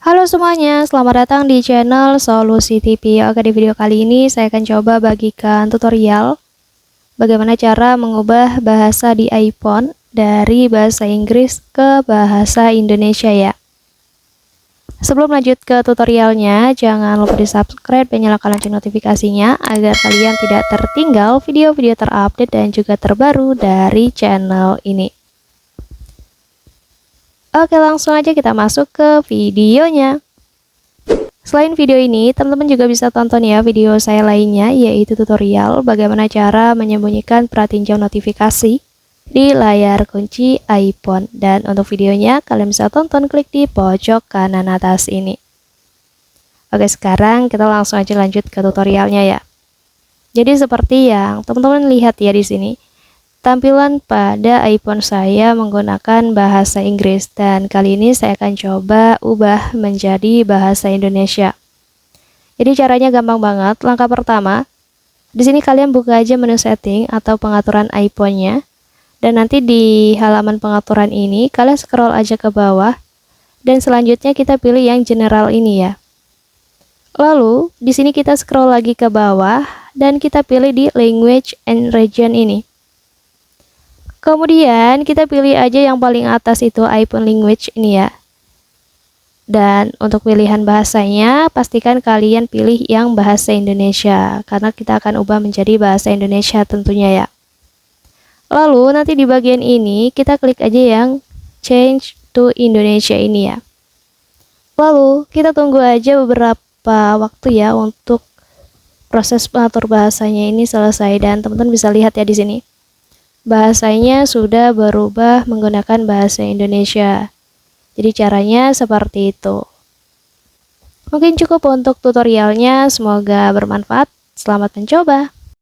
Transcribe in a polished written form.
Halo semuanya, selamat datang di channel Solusi TV. Oke, di video kali ini saya akan coba bagikan tutorial bagaimana cara mengubah bahasa di iPhone dari bahasa Inggris ke bahasa Indonesia ya. Sebelum lanjut ke tutorialnya, jangan lupa di subscribe dan nyalakan lonceng notifikasinya agar kalian tidak tertinggal video-video terupdate dan juga terbaru dari channel ini. Oke, langsung aja kita masuk ke videonya. Selain video ini, teman-teman juga bisa tonton ya video saya lainnya, yaitu tutorial bagaimana cara menyembunyikan pratinjau notifikasi di layar kunci iPhone. Dan untuk videonya, kalian bisa tonton klik di pojok kanan atas ini. Oke, sekarang kita langsung aja lanjut ke tutorialnya ya. Jadi seperti yang teman-teman lihat ya di sini. Tampilan pada iPhone saya menggunakan bahasa Inggris dan kali ini saya akan coba ubah menjadi bahasa Indonesia. Jadi caranya gampang banget. Langkah pertama, di sini kalian buka aja menu setting atau pengaturan iPhone-nya dan nanti di halaman pengaturan ini kalian scroll aja ke bawah dan selanjutnya kita pilih yang general ini ya. Lalu di sini kita scroll lagi ke bawah dan kita pilih di language and region ini. Kemudian kita pilih aja yang paling atas itu iPhone language ini ya. Dan untuk pilihan bahasanya pastikan kalian pilih yang bahasa Indonesia karena kita akan ubah menjadi bahasa Indonesia tentunya ya. Lalu nanti di bagian ini kita klik aja yang change to Indonesia ini ya. Lalu kita tunggu aja beberapa waktu ya untuk proses pengatur bahasanya ini selesai dan teman-teman bisa lihat ya di sini. Bahasanya sudah berubah menggunakan bahasa Indonesia. Jadi caranya seperti itu. Mungkin cukup untuk tutorialnya, semoga bermanfaat. Selamat mencoba.